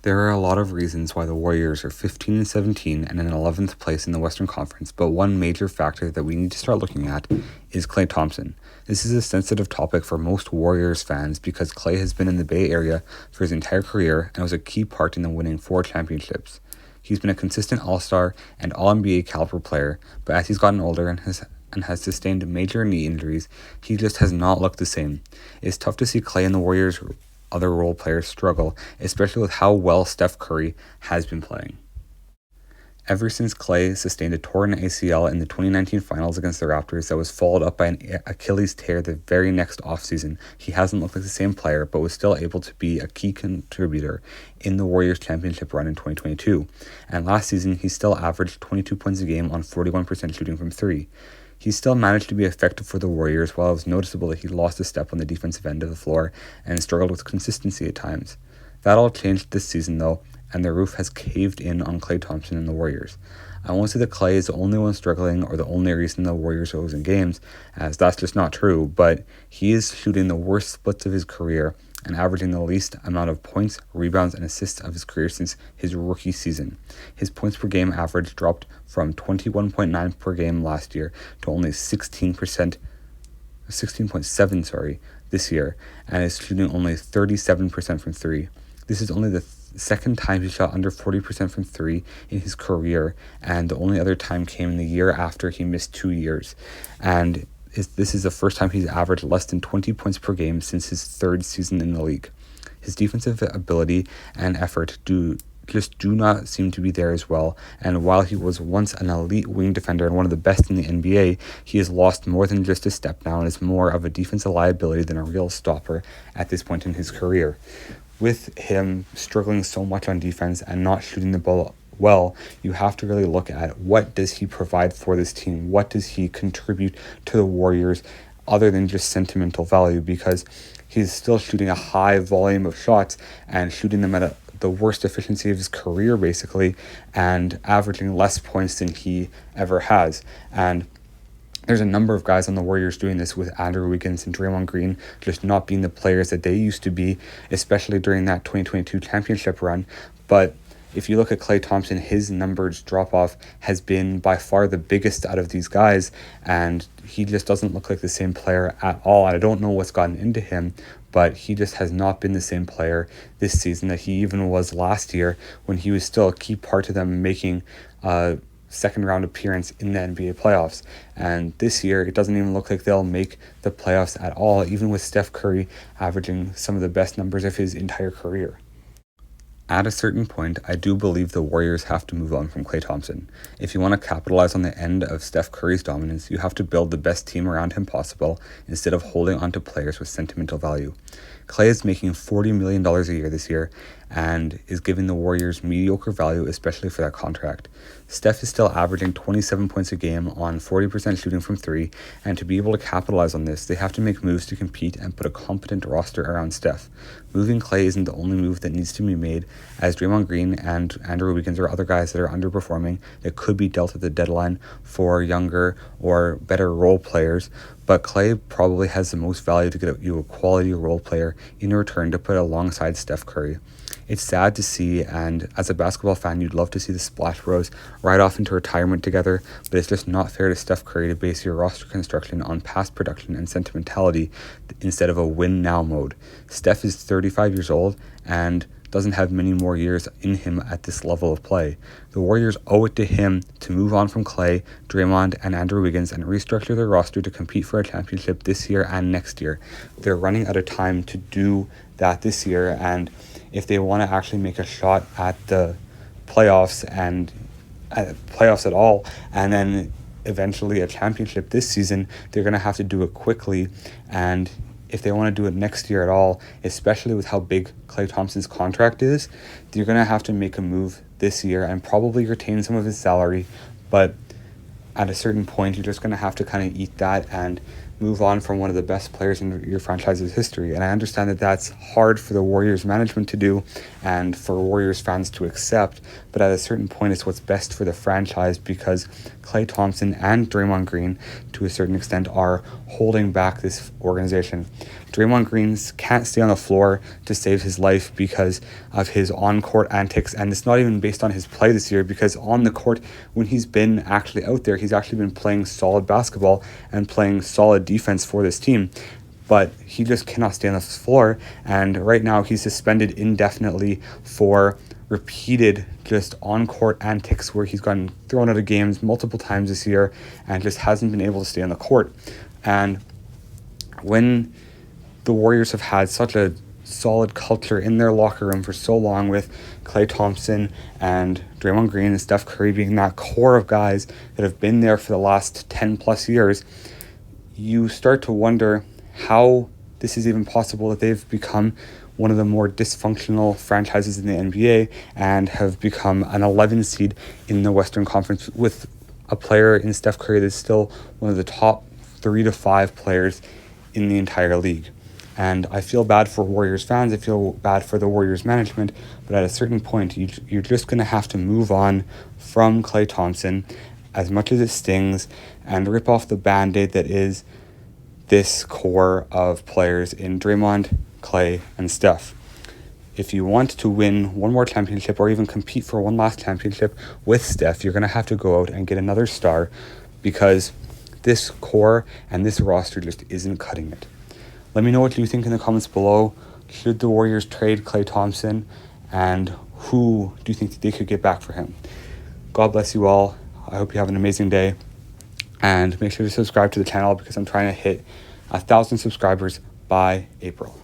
There are a lot of reasons why the Warriors are 15 and 17 and in 11th place in the Western Conference, but one major factor that we need to start looking at is Klay Thompson. This is a sensitive topic for most Warriors fans because Klay has been in the Bay Area for his entire career and was a key part in the winning 4 championships. He's been a consistent All-Star and All-NBA caliber player, but as he's gotten older and has sustained major knee injuries, he just has not looked the same. It's tough to see Klay and the Warriors' other role players struggle, especially with how well Steph Curry has been playing. Ever since Klay sustained a torn ACL in the 2019 finals against the Raptors that was followed up by an Achilles tear the very next offseason, he hasn't looked like the same player but was still able to be a key contributor in the Warriors championship run in 2022. And last season, he still averaged 22 points a game on 41% shooting from three. He still managed to be effective for the Warriors, while it was noticeable that he lost a step on the defensive end of the floor and struggled with consistency at times. That all changed this season, though, and the roof has caved in on Klay Thompson and the Warriors. I won't say that Klay is the only one struggling or the only reason the Warriors are losing games, as that's just not true, but he is shooting the worst splits of his career and averaging the least amount of points, rebounds, and assists of his career since his rookie season. His points per game average dropped from 21.9 per game last year to only 16.7 this year, and is shooting only 37% from three. This is only the second time he shot under 40% from three in his career, and the only other time came in the year after he missed 2 years. And this is the first time he's averaged less than 20 points per game since his third season in the league. His defensive ability and effort do not seem to be there as well, and while he was once an elite wing defender and one of the best in the NBA, he has lost more than just a step now and is more of a defensive liability than a real stopper at this point in his career. With him struggling so much on defense and not shooting the ball well, you have to really look at what does he provide for this team? What does he contribute to the Warriors other than just sentimental value? Because he's still shooting a high volume of shots and shooting them at the worst efficiency of his career, basically, and averaging less points than he ever has. And there's a number of guys on the Warriors doing this, with Andrew Wiggins and Draymond Green just not being the players that they used to be, especially during that 2022 championship run. But if you look at Klay Thompson, his numbers drop-off has been by far the biggest out of these guys, and he just doesn't look like the same player at all. I don't know what's gotten into him, but he just has not been the same player this season that he even was last year, when he was still a key part of them making second round appearance in the NBA playoffs. And this year, it doesn't even look like they'll make the playoffs at all, even with Steph Curry averaging some of the best numbers of his entire career. At a certain point, I do believe the Warriors have to move on from Klay Thompson. If you want to capitalize on the end of Steph Curry's dominance, you have to build the best team around him possible instead of holding on to players with sentimental value. Klay is making $40 million a year this year and is giving the Warriors mediocre value, especially for that contract. Steph is still averaging 27 points a game on 40% shooting from three, and to be able to capitalize on this, they have to make moves to compete and put a competent roster around Steph. Moving Klay isn't the only move that needs to be made, as Draymond Green and Andrew Wiggins are other guys that are underperforming that could be dealt at the deadline for younger or better role players. But Klay probably has the most value to get you a quality role player in return to put alongside Steph Curry. It's sad to see, and as a basketball fan, you'd love to see the Splash Bros ride off into retirement together, but it's just not fair to Steph Curry to base your roster construction on past production and sentimentality instead of a win-now mode. Steph is 35 years old and doesn't have many more years in him at this level of play. The Warriors owe it to him to move on from Klay, Draymond, and Andrew Wiggins and restructure their roster to compete for a championship this year and next year. They're running out of time to do that this year, and if they want to actually make a shot at the playoffs at all, and then eventually a championship this season, they're going to have to do it quickly. And if they want to do it next year at all, especially with how big Klay Thompson's contract is, you're going to have to make a move this year and probably retain some of his salary. But at a certain point, you're just going to have to kind of eat that and move on from one of the best players in your franchise's history. And I understand that that's hard for the Warriors management to do and for Warriors fans to accept, but at a certain point it's what's best for the franchise, because Klay Thompson and Draymond Green, to a certain extent, are holding back this organization. Draymond Green can't stay on the floor to save his life because of his on-court antics, and it's not even based on his play this year, because on the court, when he's been actually out there, he's actually been playing solid basketball and playing solid defense for this team. But he just cannot stay on the floor, and right now he's suspended indefinitely for repeated just on-court antics where he's gotten thrown out of games multiple times this year and just hasn't been able to stay on the court. And when the Warriors have had such a solid culture in their locker room for so long, with Klay Thompson and Draymond Green and Steph Curry being that core of guys that have been there for the last 10 plus years, you start to wonder how this is even possible, that they've become one of the more dysfunctional franchises in the NBA and have become an 11 seed in the Western Conference with a player in Steph Curry that's still one of the top 3 to 5 players in the entire league. And I feel bad for Warriors fans, I feel bad for the Warriors management, but at a certain point, you're just going to have to move on from Klay Thompson, as much as it stings, and rip off the Band-Aid that is this core of players in Draymond, Klay, and Steph. If you want to win one more championship or even compete for one last championship with Steph, you're going to have to go out and get another star, because this core and this roster just isn't cutting it. Let me know what you think in the comments below. Should the Warriors trade Klay Thompson, and who do you think they could get back for him? God bless you all. I hope you have an amazing day, and make sure to subscribe to the channel, because I'm trying to hit 1,000 subscribers by April.